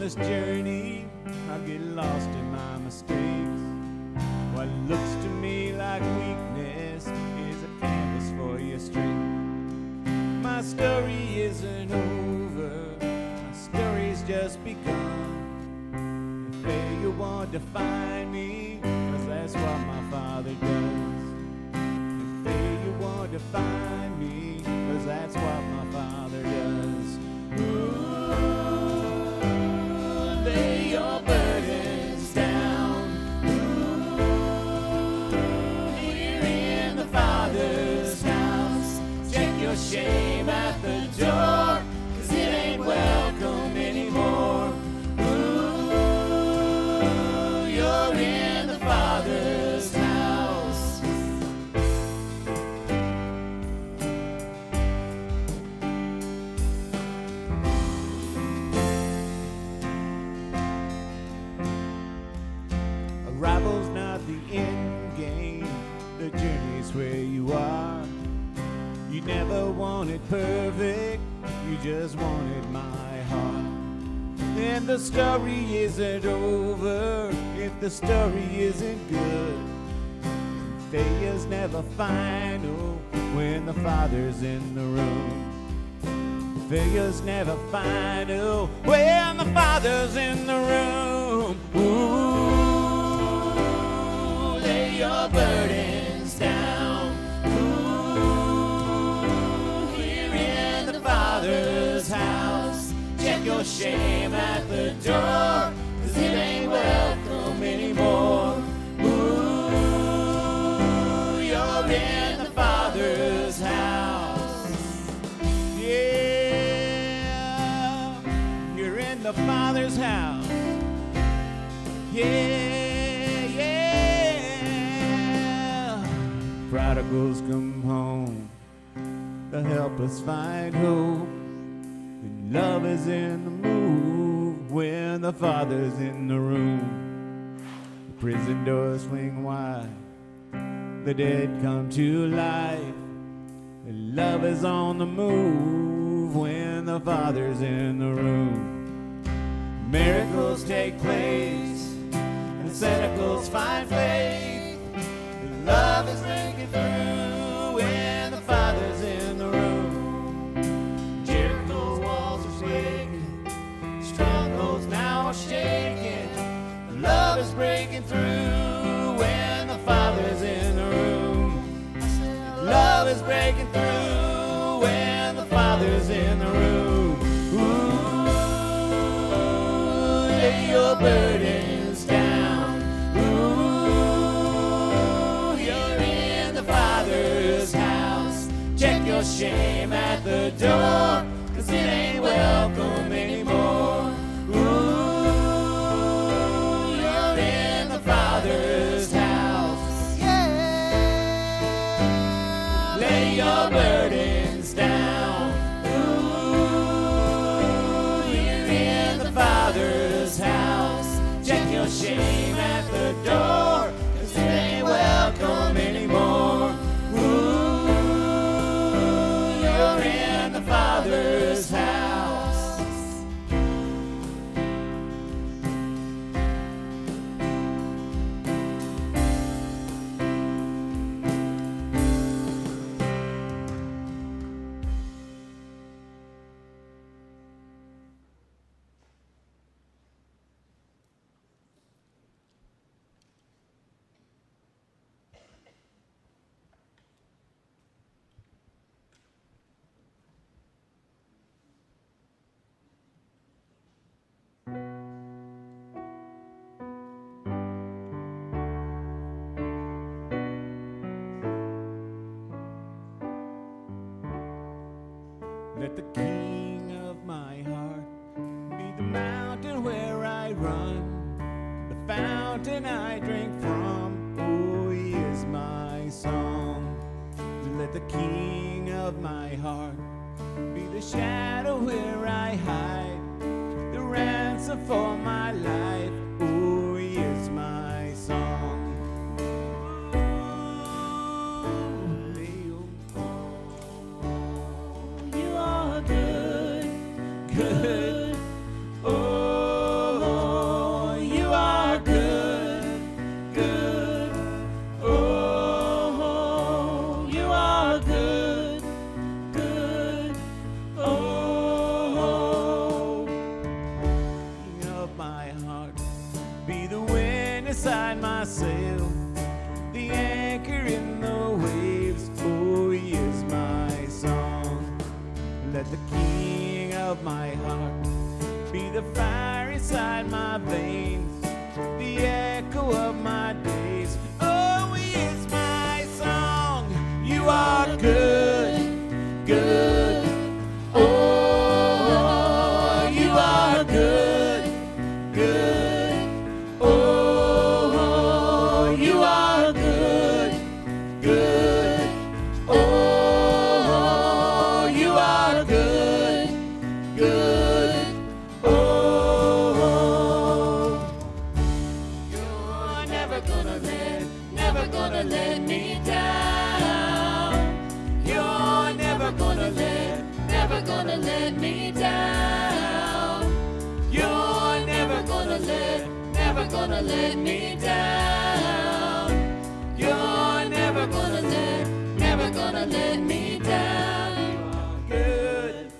this journey, I get lost in my mistakes. What looks to me like weakness is a canvas for your strength. My story isn't over, my story's just begun. If failure won't define me, 'cause that's what my Father does. If failure won't define me, 'cause that's what my Father does. Ooh, lay your burdens down. Ooh, here in the Father's house. Check your shame at the door, 'cause it ain't welcome anymore. Ooh, you're in the Father's house. Arrival's not the end game, the journey's where you are. You never wanted perfect, you just wanted my heart. And the story isn't over if the story isn't good. Failure's never final when the Father's in the room. Failure's never final when the Father's in the room. Ooh, lay your burdens down. Ooh, here in the Father's house. Check your shame at the door, 'cause it ain't welcome anymore. Ooh, you're in the Father's house. Yeah, you're in the Father's house. Yeah, yeah. Prodigals come home, the helpless find hope. And love is in the move when the Father's in the room. The prison doors swing wide, the dead come to life. And love is on the move when the Father's in the room. Miracles take place, and the cynicals find faith. And love is breaking through when the Father's in the room. Jericho's walls are shaking, strongholds now are shaking. Love is breaking through when the Father's in the room. Love is breaking through when the Father's in the room. Ooh, lay your burdens down. Ooh, you're in the Father's house. Check your shame at the door, 'cause it ain't welcome anymore. Ooh, you're in the Father's house. Yeah, lay your burdens down. Ooh, you're in the Father's house. Check your shame at the door, 'cause it ain't welcome anymore. Ooh, you're in the Father's house. Let the King of my heart be the mountain where I run, the fountain I drink from. Oh, he is my song. Let the King of my heart be the shadow where I hide, the ransom for my life. Oh, he is my song. You are good. gonna let me down. You're never gonna let me down. You're never gonna let me down. You're never gonna let me down. You are good,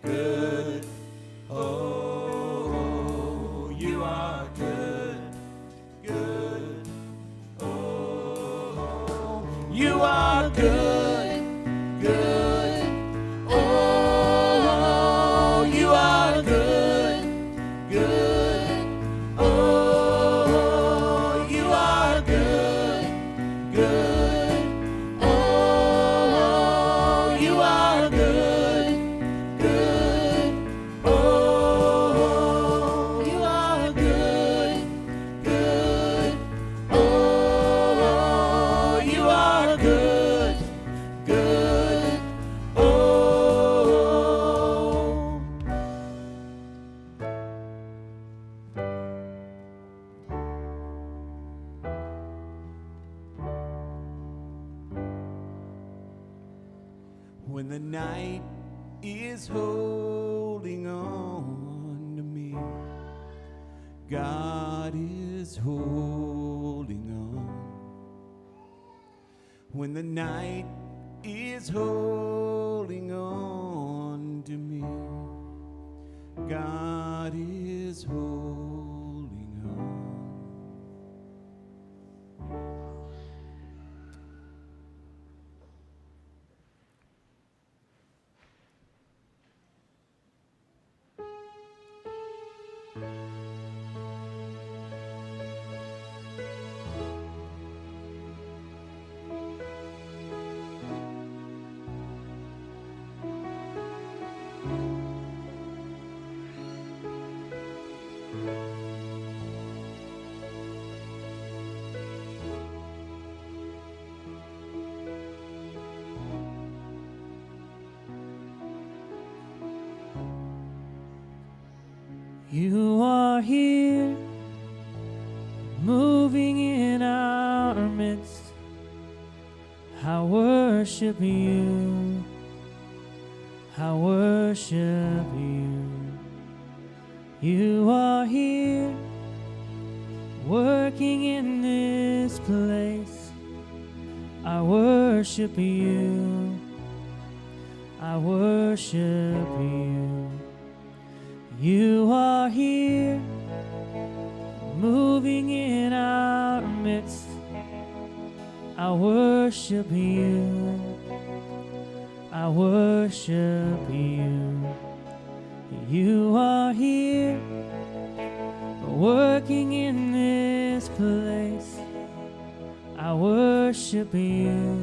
good. Oh, you are good, good. Oh, you are good, good. Oh, you are good, good. Oh, you are good, good. Oh, you are good, good. Oh, you are good, good. Oh, you are good, good. Oh. When the night is holding on to me, God is holding on. When the night is holding on to me, God is holding on. You are here, moving in our midst. I worship you. I worship you. You are here, working in this place. I worship you. I worship you. You are here, moving in our midst. I worship you. I worship you. You are here, working in this place. I worship you.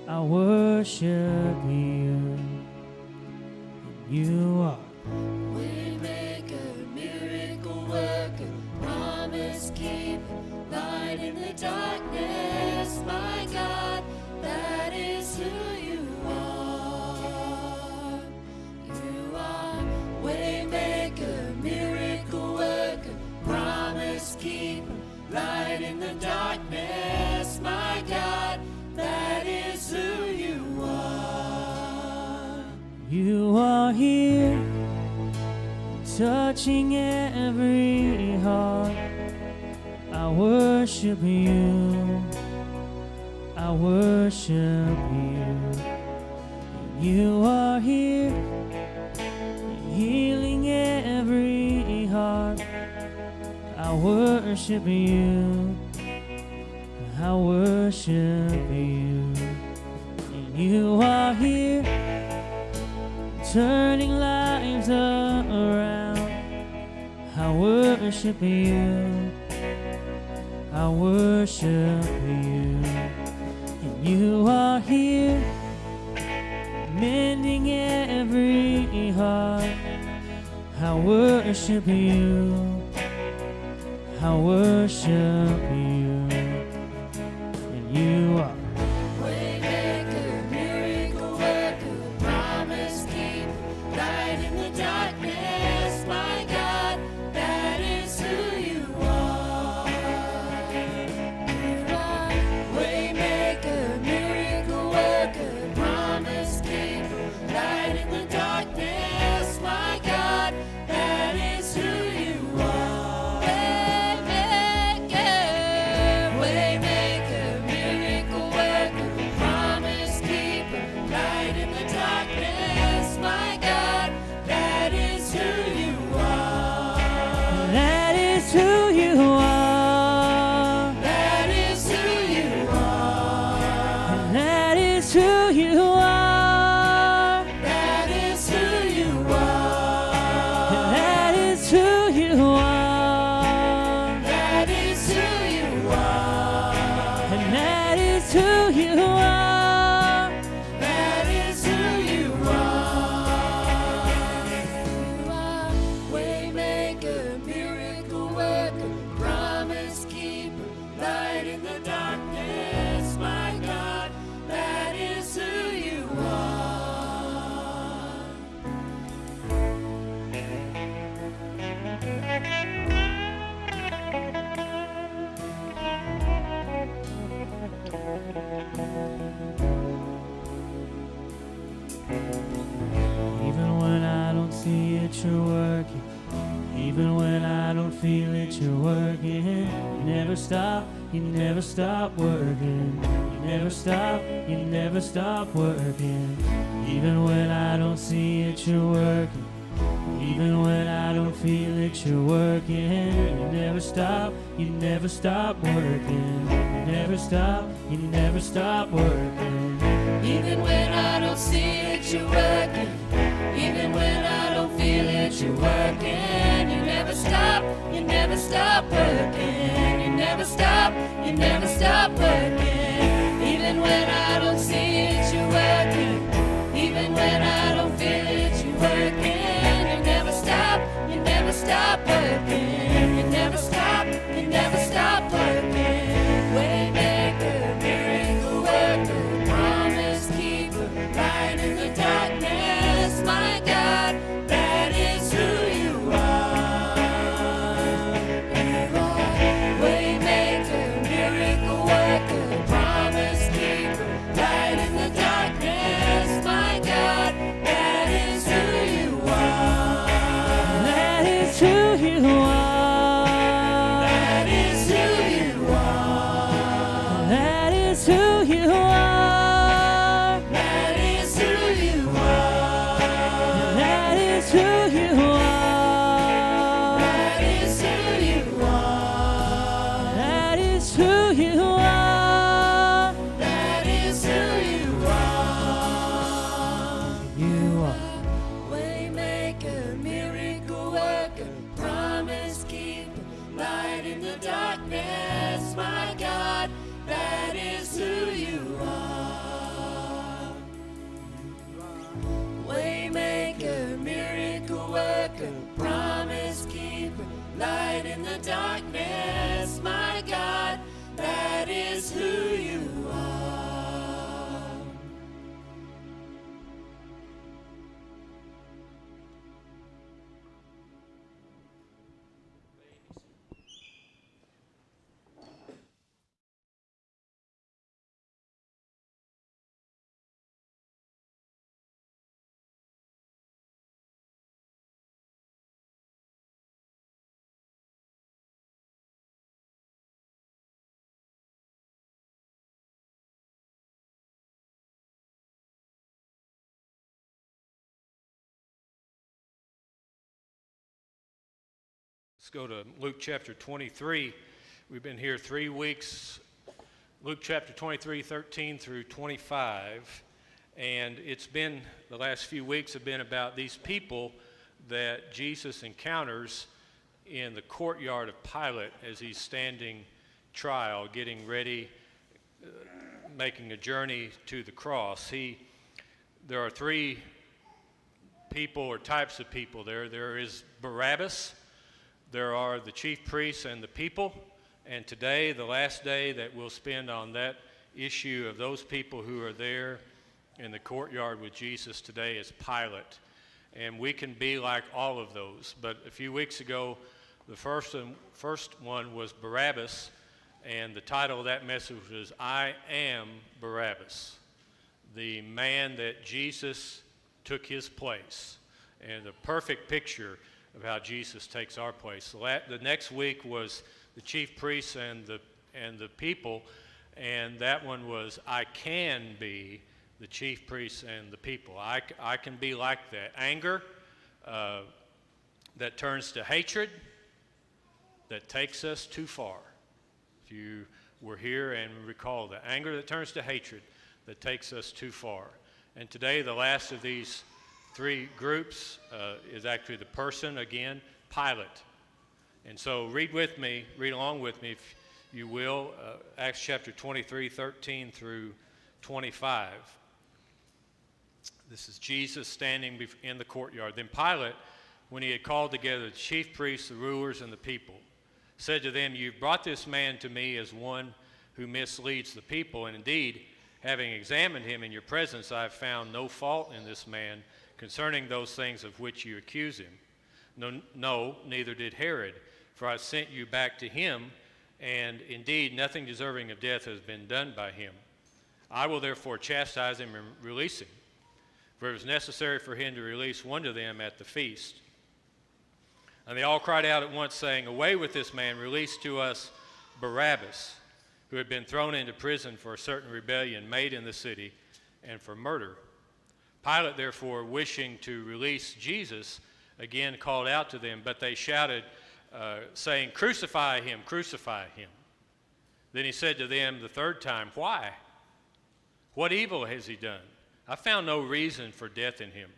I worship you. You are Waymaker, miracle worker, promise keeper, light in the darkness, my God, that is who you are. You are waymaker, miracle worker, promise keeper, light in the darkness, my God, that is who you are. You are here, touching every heart. I worship you. I worship you. You are here, healing every heart. I worship you. I worship you. You are here, turning lives around. I worship you. I worship you. And you are here, mending every heart. I worship you. I worship you. And you are Waymaker, miracle worker, promise keeper, light in the darkness, my God, that is who you are. You are in the darkness, my God, that is who you are. Even when I don't see it, you're working. Even when I don't feel it, you're working. You never stop working. You never stop working. Even when I don't see it, you're working. Even when I don't feel it, you're working. You never stop working. You never stop working. Even when I don't see it, you're working. Even when I don't feel it, you're working. You never stop working. You never stop working. Even when I don't see it, you're working. Even when I don't feel it, you're working. You never stop working. You never stop working. Waymaker, miracle worker, promise keeper, light in the darkness, my God, that is who you are. You are waymaker, miracle worker, promise keeper, light in the darkness, my God, that is who you are. That is who you are. That is who you are. That is who you are. That is who you are. That is who you are. That is who you are. That is who you are. That is who you are. You are. Waymaker, miracle worker, promise keeper, light in the darkness, my God, that is who you are. Waymaker, miracle worker, promise keeper, light in the darkness, my God, that is who you are. Let's go to Luke chapter 23. We've been here 3 weeks. Luke chapter 23, 13 through 25. And it's been, the last few weeks have been about these people that Jesus encounters in the courtyard of Pilate as he's standing trial, getting ready, making a journey to the cross. There are 3 people or types of people there. There is Barabbas. There are the chief priests and the people, and today, the last day that we'll spend on that issue of those people who are there in the courtyard with Jesus today is Pilate. And we can be like all of those. But a few weeks ago, the first one was Barabbas, and the title of that message was, I Am Barabbas, the man that Jesus took his place, and a perfect picture of how Jesus takes our place. The next week was the chief priests and the people, and that one was I can be the chief priests and the people. I can be like that. Anger that turns to hatred, that takes us too far. If you were here and recall that, anger that turns to hatred, that takes us too far. And today, the last of these 3 groups is actually the person again, Pilate. And so read along with me if you will, Acts chapter 23, 13 through 25. This is Jesus standing in the courtyard. Then Pilate, when he had called together the chief priests, the rulers, and the people, said to them, You've brought this man to me as one who misleads the people. And indeed, having examined him in your presence, I have found no fault in this man concerning those things of which you accuse him. No, neither did Herod, for I sent you back to him, and indeed nothing deserving of death has been done by him. I will therefore chastise him and release him, for it was necessary for him to release one of them at the feast. And they all cried out at once, saying, Away with this man, release to us Barabbas, who had been thrown into prison for a certain rebellion made in the city and for murder. Pilate, therefore, wishing to release Jesus, again called out to them, but they shouted, saying, Crucify him, crucify him. Then he said to them the third time, Why? What evil has he done? I found no reason for death in him.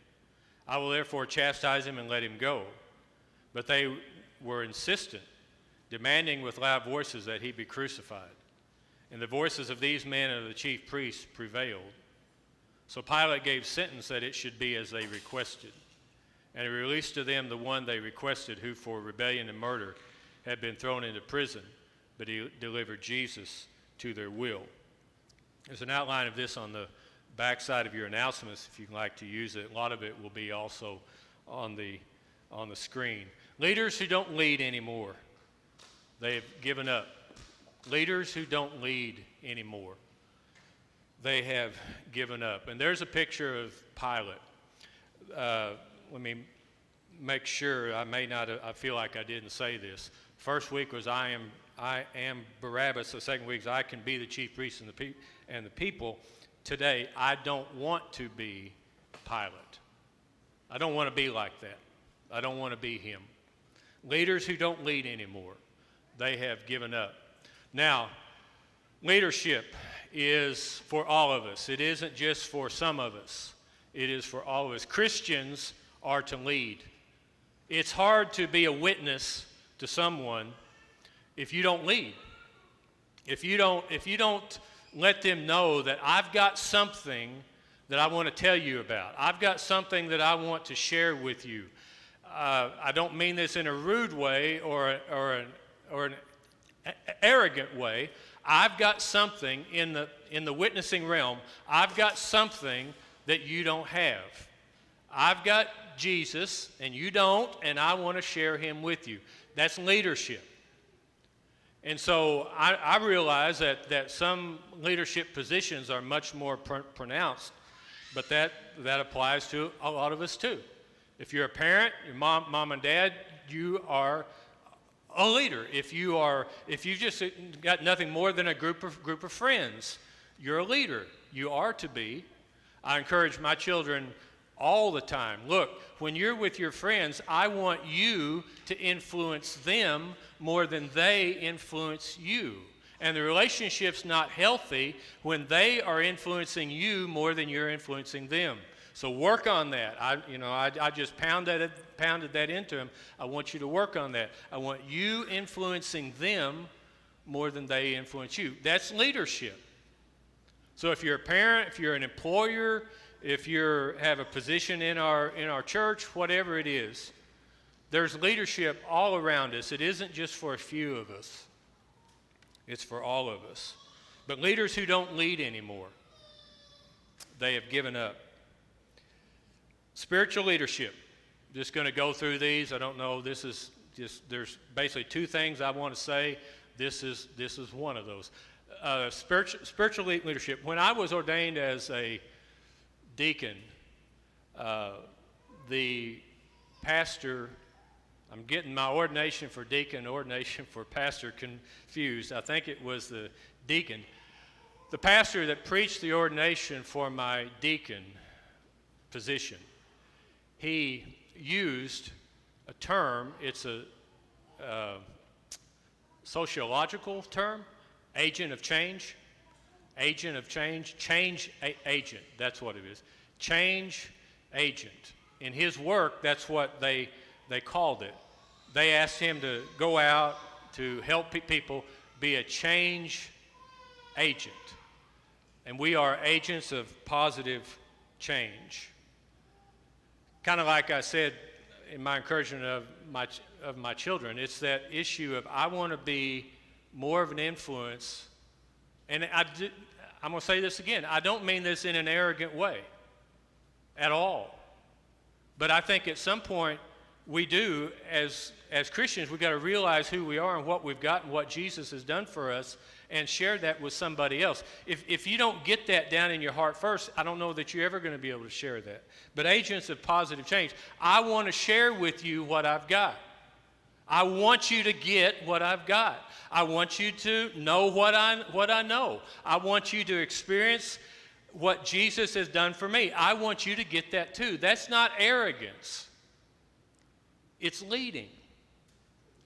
I will therefore chastise him and let him go. But they were insistent, demanding with loud voices that he be crucified. And the voices of these men and of the chief priests prevailed. So Pilate gave sentence that it should be as they requested. And he released to them the one they requested, who for rebellion and murder had been thrown into prison, but he delivered Jesus to their will. There's an outline of this on the backside of your announcements if you'd like to use it. A lot of it will be also on the screen. Leaders who don't lead anymore, they have given up. Leaders who don't lead anymore, they have given up. And there's a picture of Pilate. Let me make sure, I feel like I didn't say this. First week was I am Barabbas. The second week is I can be the chief priest and the people. Today, I don't want to be Pilate. I don't want to be like that. I don't want to be him. Leaders who don't lead anymore, they have given up. Now, leadership is for all of us. It isn't just for some of us. It is for all of us. Christians are to lead. It's hard to be a witness to someone if you don't lead. If you don't let them know that I've got something that I want to tell you about. I've got something that I want to share with you. I don't mean this in a rude way or an arrogant way. I've got something in the witnessing realm. I've got something that you don't have. I've got Jesus and you don't, and I want to share him with you. That's leadership. And so I realize that some leadership positions are much more pronounced, but that applies to a lot of us too. If you're a parent, your mom and dad, you are a leader. If you just got nothing more than a group of friends, you're a leader. You are to be. I encourage my children all the time. Look, when you're with your friends, I want you to influence them more than they influence you. And the relationship's not healthy when they are influencing you more than you're influencing them. So work on that. I just pounded that into them. I want you to work on that. I want you influencing them more than they influence you. That's leadership. So if you're a parent, if you're an employer, if you have a position in our church, whatever it is, there's leadership all around us. It isn't just for a few of us. It's for all of us. But leaders who don't lead anymore, they have given up. Spiritual leadership. Just going to go through these. I don't know. This is just, there's basically two things I want to say. This is one of those. Spiritual leadership. When I was ordained as a deacon, the pastor, I'm getting my ordination for deacon, ordination for pastor confused. I think it was the deacon. The pastor that preached the ordination for my deacon position, he used a term. It's a sociological term, agent of change. Agent of change, change agent, that's what it is. Change agent. In his work, that's what they called it. They asked him to go out to help people be a change agent. And we are agents of positive change. Kind of like I said in my encouragement of my children, it's that issue of I want to be more of an influence And I'm going to say this again. I don't mean this in an arrogant way at all. But I think at some point we do, as Christians, we've got to realize who we are and what we've got and what Jesus has done for us and share that with somebody else. If you don't get that down in your heart first, I don't know that you're ever going to be able to share that. But agents of positive change, I want to share with you what I've got. I want you to get what I've got. I want you to know what I know. I want you to experience what Jesus has done for me. I want you to get that too. That's not arrogance. It's leading.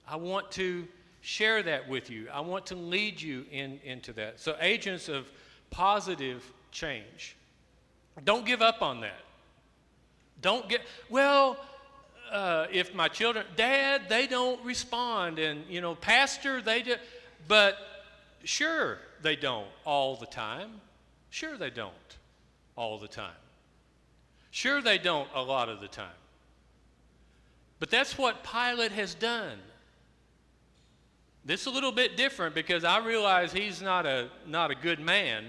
I want to share that with you. I want to lead you into that. So agents of positive change. Don't give up on that. Don't get, if my children, Dad, they don't respond, and, Pastor, they do, but sure they don't all the time. Sure they don't all the time. Sure they don't a lot of the time. But that's what Pilate has done. This is a little bit different because I realize he's not a good man,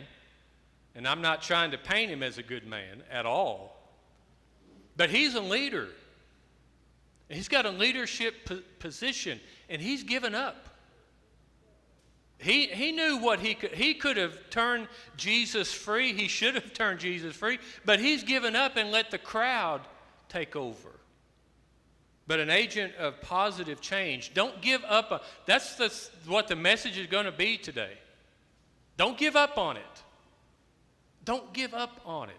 and I'm not trying to paint him as a good man at all. But he's a leader. He's got a leadership position, and he's given up. He knew what he could have turned Jesus free. He should have turned Jesus free, but he's given up and let the crowd take over. But an agent of positive change, don't give up. That's what the message is going to be today. Don't give up on it. Don't give up on it.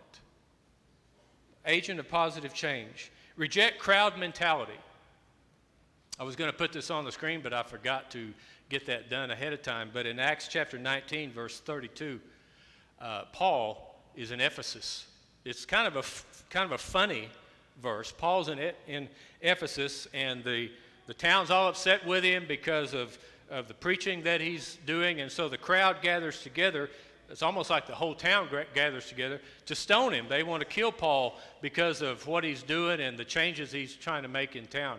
Agent of positive change. Reject crowd mentality. I was going to put this on the screen, but I forgot to get that done ahead of time. But in Acts chapter 19, verse 32, Paul is in Ephesus. It's kind of a funny verse. Paul's in Ephesus, and the town's all upset with him because of the preaching that he's doing, and so the crowd gathers together. It's almost like the whole town gathers together to stone him. They want to kill Paul because of what he's doing and the changes he's trying to make in town.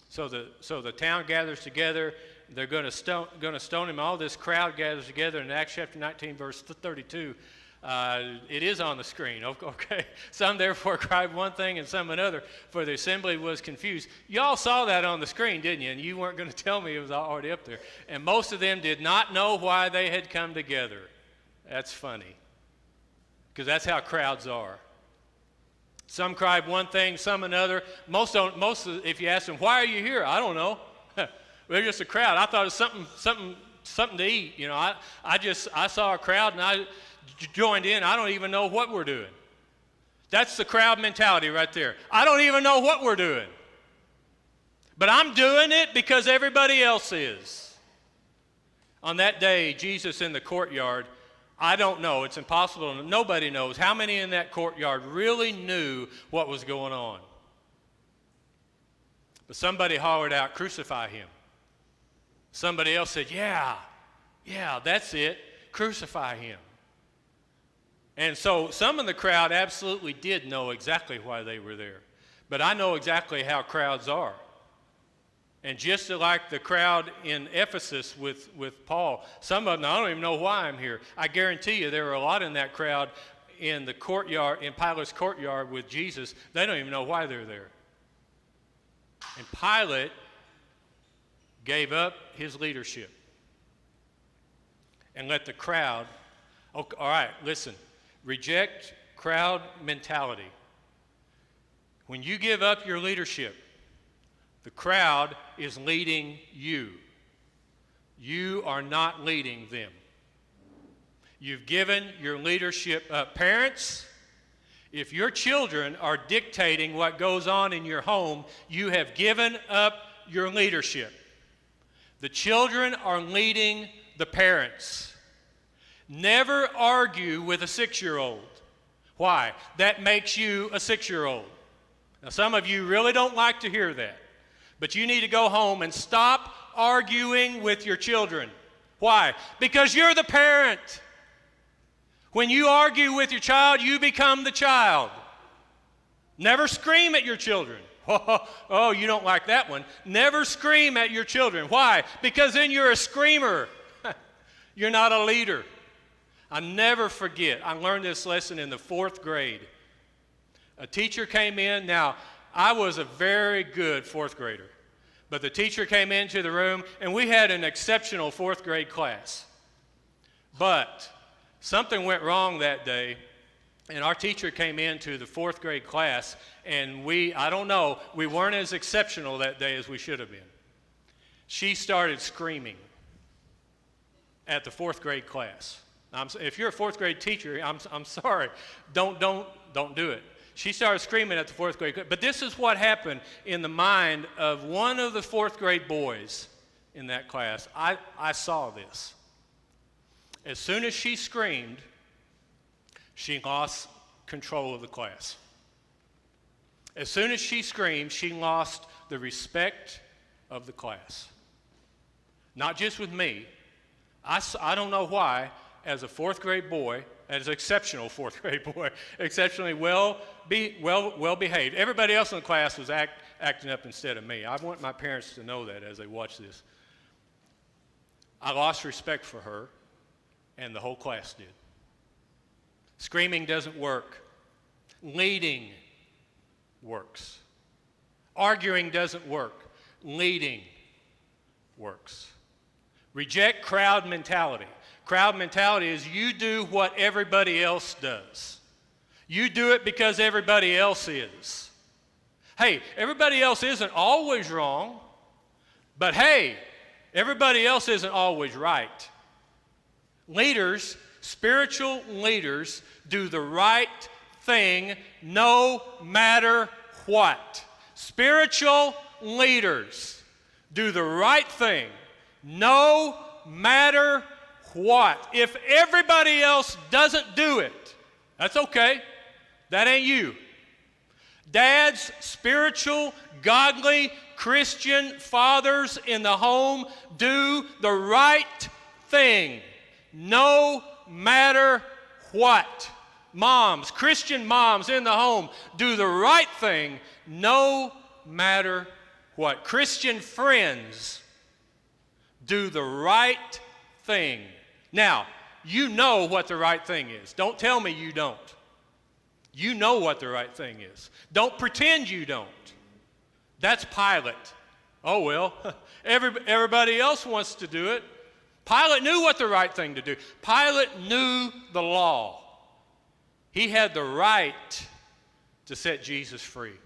So the town gathers together. They're going to stone him. All this crowd gathers together. In Acts chapter 19, verse 32, it is on the screen. Okay. Some therefore cried one thing and some another, for the assembly was confused. Y'all saw that on the screen, didn't you? And you weren't going to tell me it was already up there. And most of them did not know why they had come together. That's funny, because that's how crowds are. Some cried one thing, some another. Most, if you ask them, why are you here? I don't know. We're just a crowd. I thought it was something to eat. I saw a crowd and I joined in. I don't even know what we're doing. That's the crowd mentality right there. I don't even know what we're doing. But I'm doing it because everybody else is. On that day, Jesus in the courtyard, I don't know. It's impossible. Nobody knows how many in that courtyard really knew what was going on. But somebody hollered out, "Crucify him." Somebody else said, yeah, that's it. Crucify him. And so some of the crowd absolutely did know exactly why they were there. But I know exactly how crowds are. And just like the crowd in Ephesus with Paul, some of them, I don't even know why I'm here. I guarantee you there were a lot in that crowd in the courtyard, in Pilate's courtyard with Jesus. They don't even know why they're there. And Pilate gave up his leadership and let the crowd, all right, listen, reject crowd mentality. When you give up your leadership, the crowd is leading you. You are not leading them. You've given your leadership up. Parents, if your children are dictating what goes on in your home, you have given up your leadership. The children are leading the parents. Never argue with a 6-year-old. Why? That makes you a 6-year-old. Now, some of you really don't like to hear that. But you need to go home and stop arguing with your children. Why? Because you're the parent. When you argue with your child, you become the child. Never scream at your children. Oh, you don't like that one. Never scream at your children. Why? Because then you're a screamer. You're not a leader. I never forget, I learned this lesson in the 4th grade. A teacher came in. Now, I was a very good 4th grader, but the teacher came into the room, and we had an exceptional 4th grade class. But something went wrong that day, and our teacher came into the 4th grade class, and I don't know, we weren't as exceptional that day as we should have been. She started screaming at the 4th grade class. If you're a 4th grade teacher, I'm sorry. Don't do it. She started screaming at the 4th grade class. But this is what happened in the mind of one of the 4th grade boys in that class. I saw this. As soon as she screamed, she lost control of the class. As soon as she screamed, she lost the respect of the class. Not just with me. I don't know why, as a 4th grade boy, as an exceptional 4th grade boy, exceptionally well behaved. Everybody else in the class was acting up instead of me. I want my parents to know that as they watch this. I lost respect for her, and the whole class did. Screaming doesn't work. Leading works. Arguing doesn't work. Leading works. Reject crowd mentality. Crowd mentality is you do what everybody else does. You do it because everybody else is. Hey, everybody else isn't always wrong, but hey, everybody else isn't always right. Leaders, spiritual leaders, do the right thing no matter what. Spiritual leaders do the right thing no matter what. If everybody else doesn't do it, that's okay. That ain't you. Dads, spiritual, godly, Christian fathers in the home do the right thing no matter what. Moms, Christian moms in the home do the right thing no matter what. Christian friends do the right thing. Now, you know what the right thing is. Don't tell me you don't. You know what the right thing is. Don't pretend you don't. That's Pilate. Oh, well, everybody else wants to do it. Pilate knew what the right thing to do. Pilate knew the law. He had the right to set Jesus free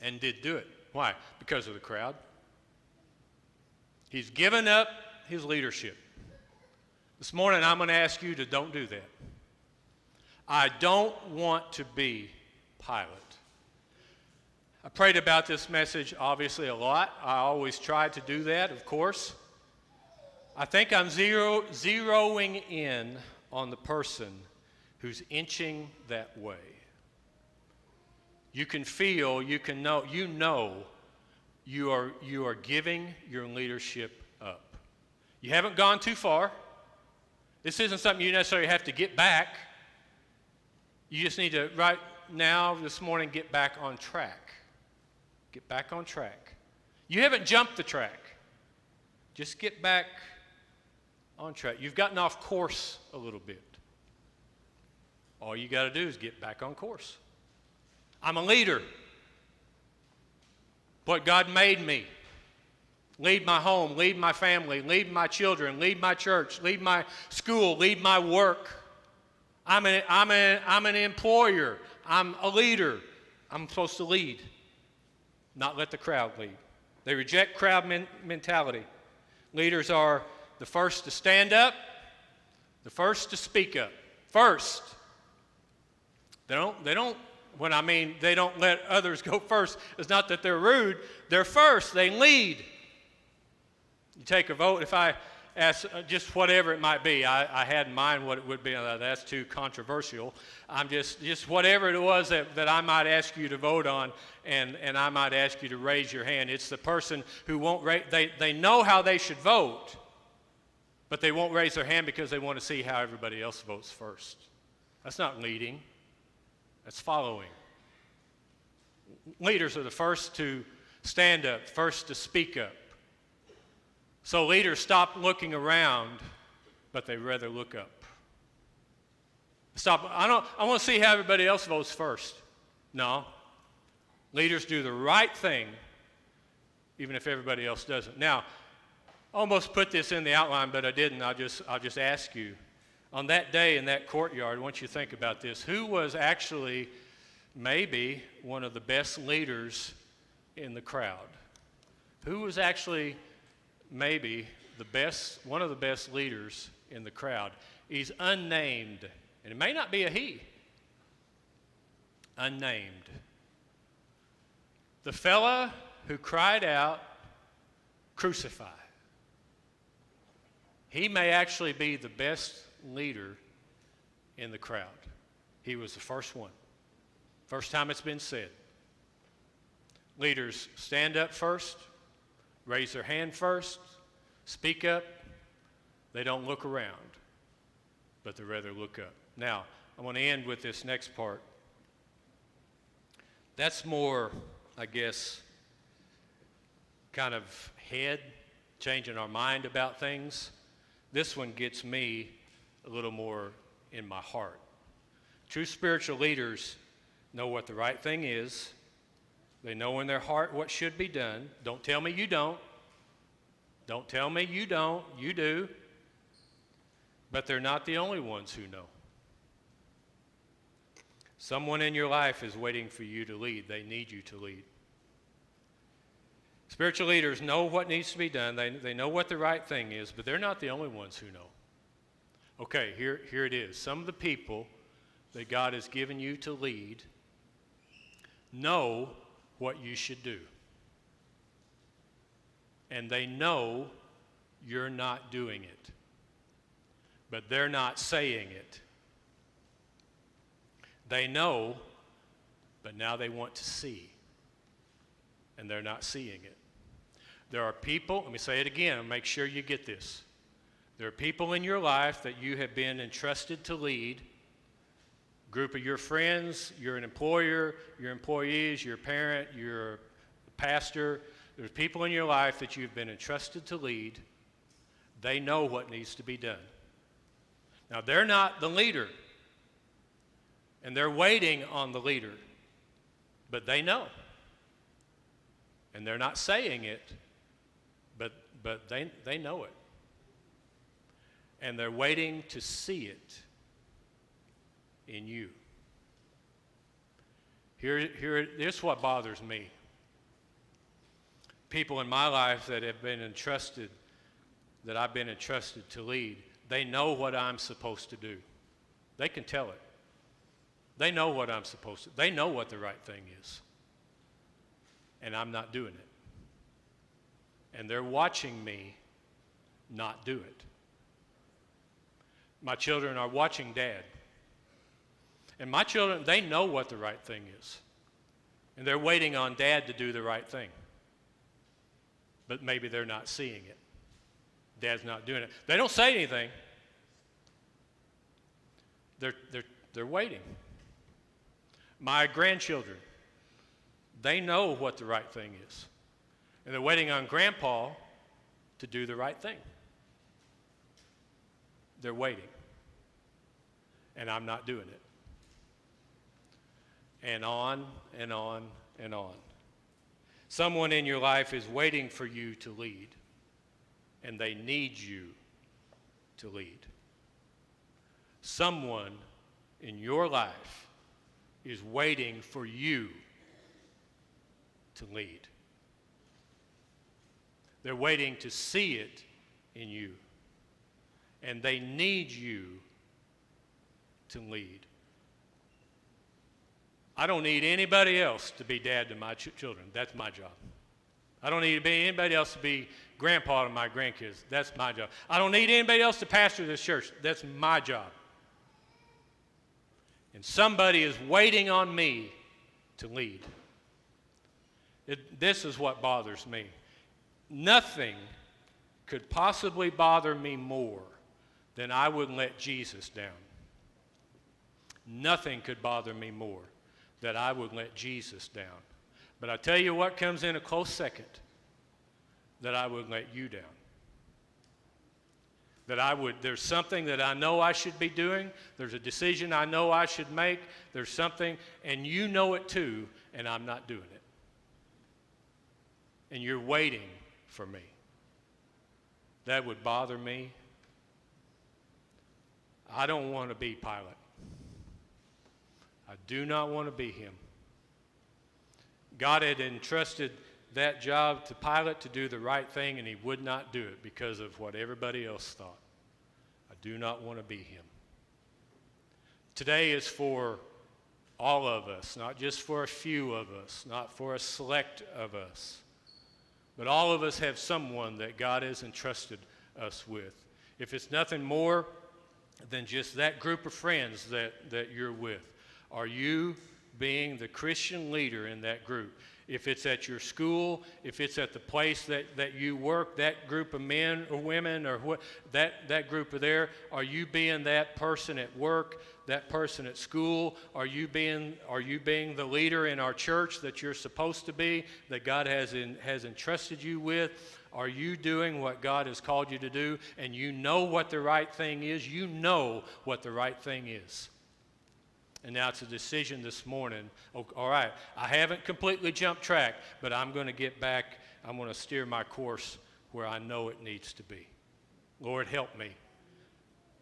and did do it. Why? Because of the crowd. He's given up his leadership. This morning, I'm going to ask you to don't do that. I don't want to be Pilate. I prayed about this message, obviously, a lot. I always try to do that, of course. I think I'm zeroing in on the person who's inching that way. You can feel, you know you are giving your leadership up. You haven't gone too far. This isn't something you necessarily have to get back. You just need to, right now, this morning, get back on track. Get back on track. You haven't jumped the track. Just get back on track. You've gotten off course a little bit. All you got to do is get back on course. I'm a leader. What God made me. Lead my home, lead my family, lead my children, lead my church, lead my school, lead my work. I'm an employer. I'm a leader. I'm supposed to lead, not let the crowd lead. They reject crowd mentality. Leaders are the first to stand up, the first to speak up. First. They don't let others go first. It's not that they're rude. They're first. They lead. You take a vote. If I ask just whatever it might be, I had in mind what it would be. That's too controversial. I'm just whatever it was that I might ask you to vote on, and I might ask you to raise your hand. It's the person who won't raise. They know how they should vote, but they won't raise their hand because they want to see how everybody else votes first. That's not leading. That's following. Leaders are the first to stand up, first to speak up. So leaders stop looking around, but they rather look up. Stop. I want to see how everybody else votes first. No. Leaders do the right thing, even if everybody else doesn't. Now, I almost put this in the outline, but I didn't. I'll just ask you. On that day in that courtyard, I want you to think about this. Who was actually maybe one of the best leaders in the crowd? Who was actually maybe one of the best leaders in the crowd? He's unnamed, and it may not be a he. Unnamed. The fella who cried out, "Crucify." He may actually be the best leader in the crowd. He was the first one. First time it's been said. Leaders stand up first, raise their hand first, speak up. They don't look around, but they rather look up. Now, I want to end with this next part. That's more, I guess, kind of head, changing our mind about things. This one gets me a little more in my heart. True spiritual leaders know what the right thing is. They know in their heart what should be done. Don't tell me you don't. Don't tell me you don't. You do. But they're not the only ones who know. Someone in your life is waiting for you to lead. They need you to lead. Spiritual leaders know what needs to be done. They know what the right thing is, but they're not the only ones who know. Okay, here it is. Some of the people that God has given you to lead know what you should do. And they know you're not doing it. But they're not saying it. They know, but now they want to see. And they're not seeing it. There are people, let me say it again, and make sure you get this. There are people in your life that you have been entrusted to lead. A group of your friends, you're an employer, your employees, your parent, your pastor. There's people in your life that you've been entrusted to lead. They know what needs to be done. Now, they're not the leader, and they're waiting on the leader, but they know. And they're not saying it, but they know it. And they're waiting to see it in you. Here's what bothers me. People in my life that have been entrusted, that I've been entrusted to lead, they know what I'm supposed to do. They can tell it. They know what I'm supposed to do. They know what the right thing is. And I'm not doing it. And they're watching me not do it. My children are watching Dad. And my children, they know what the right thing is. And they're waiting on Dad to do the right thing. But maybe they're not seeing it. Dad's not doing it. They don't say anything. They're waiting. My grandchildren, they know what the right thing is. And they're waiting on Grandpa to do the right thing. They're waiting. And I'm not doing it. And on and on and on. Someone in your life is waiting for you to lead. And they need you to lead. Someone in your life is waiting for you to lead. They're waiting to see it in you. And they need you to lead. I don't need anybody else to be dad to my children. That's my job. I don't need anybody else to be grandpa to my grandkids. That's my job. I don't need anybody else to pastor this church. That's my job. And somebody is waiting on me to lead. This is what bothers me. Nothing could possibly bother me more than I wouldn't let Jesus down. Nothing could bother me more than I would let Jesus down. But I tell you what comes in a close second, that I would let you down. There's something that I know I should be doing. There's a decision I know I should make. There's something, and you know it too, and I'm not doing it. And you're waiting for me. That would bother me. I don't want to be Pilate. I do not want to be him. God had entrusted that job to Pilate to do the right thing, and he would not do it because of what everybody else thought. I do not want to be him. Today is for all of us, not just for a few of us, not for a select of us, but all of us have someone that God has entrusted us with. If it's nothing more than just that group of friends that you're with, are you being the Christian leader in that group? If it's at your school, if it's at the place that you work, that group of men or women or that group of there, are you being that person at work, that person at school? Are you being the leader in our church that you're supposed to be, that God has entrusted you with? Are you doing what God has called you to do, and you know what the right thing is? You know what the right thing is. And now it's a decision this morning. Oh, all right, I haven't completely jumped track, but I'm going to get back. I'm going to steer my course where I know it needs to be. Lord, help me.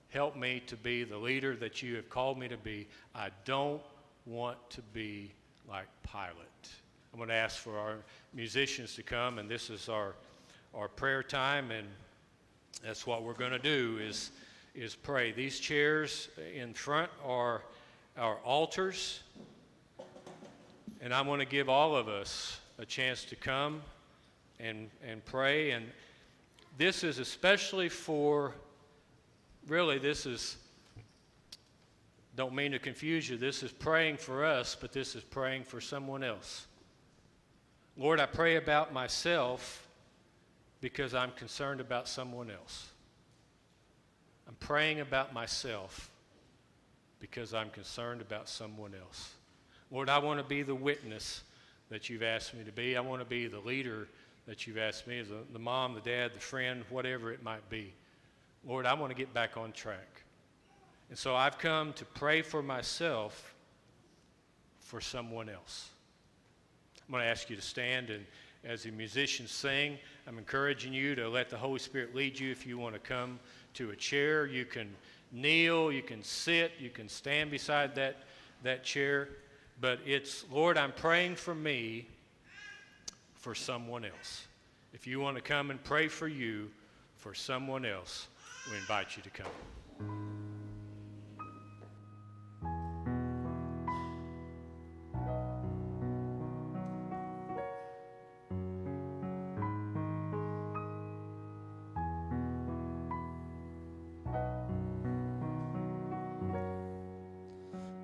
Help me to be the leader that you have called me to be. I don't want to be like Pilate. I'm going to ask for our musicians to come, and this is our prayer time, and that's what we're going to do is pray. These chairs in front are our altars, and I want to give all of us a chance to come and pray. And this is especially for, really, don't mean to confuse you, this is praying for us, but this is praying for someone else. Lord, I pray about myself because I'm concerned about someone else. I'm praying about myself because I'm concerned about someone else. Lord, I want to be the witness that you've asked me to be. I want to be the leader that you've asked me, the mom, the dad, the friend, whatever it might be. Lord, I want to get back on track. And so I've come to pray for myself for someone else. I'm going to ask you to stand, and as the musicians sing, I'm encouraging you to let the Holy Spirit lead you. If you want to come to a chair, you can kneel, you can sit, you can stand beside that chair. But it's, Lord, I'm praying for me for someone else. If you want to come and pray for you for someone else, we invite you to come.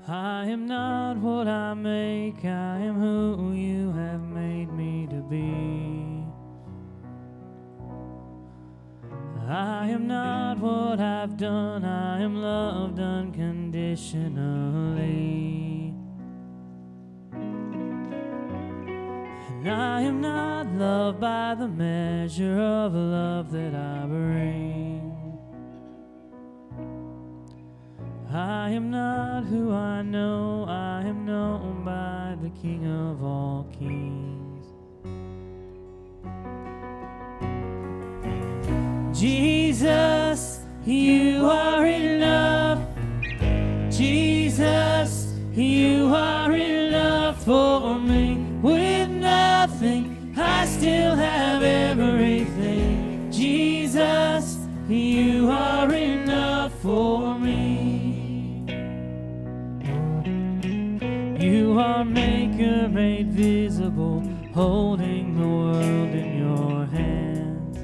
I am not what I make, I am who you have made me to be. I am not what I've done, I am loved unconditionally. And I am not loved by the measure of love that I bring. I am not who I know, I am known by the King of all kings. Jesus, you are enough. Jesus, you are enough for me. With nothing, I still have everything. Jesus, you are enough for me. You are maker made visible, holding the world in your hands.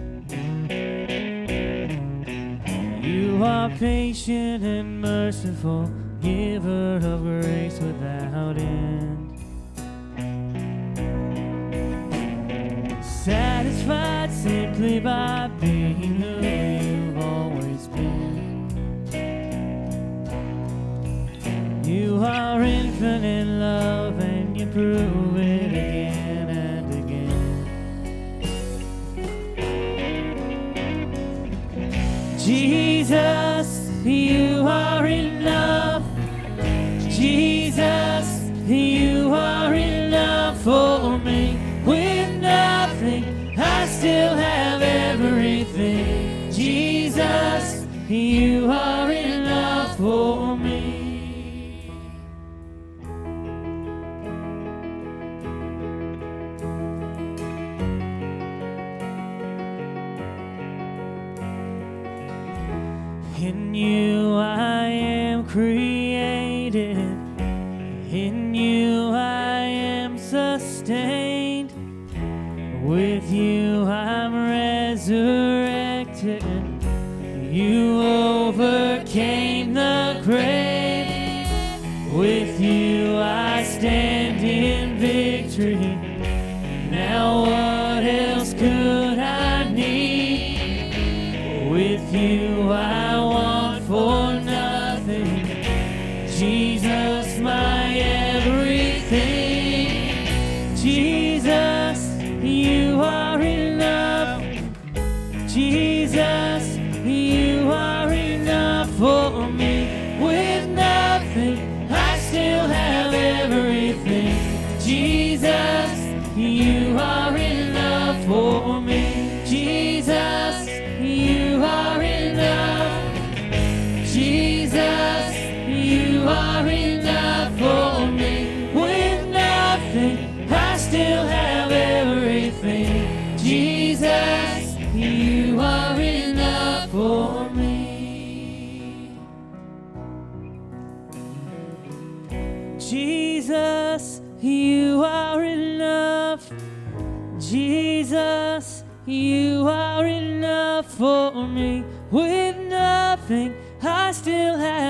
You are patient and merciful, giver of grace without end. Satisfied simply by being who you've always been. You are infinite love, and you prove it again and again. Jesus, enough. Jesus, you are enough for me. With nothing, I still have everything. Jesus, you are enough for me. In you I am created, in you I am sustained, with you I'm resurrected, you overcame the grave, with you I stand in victory, now what else could I need? With you I want for nothing, Jesus my everything. Jesus, you are enough. Jesus, you are enough for me. With nothing, I still have everything. Jesus, you are enough for me. Jesus, you are enough. Jesus, you are enough for me. With nothing, I still have everything. Jesus, you are enough for me. Jesus, you are enough. Jesus, you are enough for me. With nothing, I still have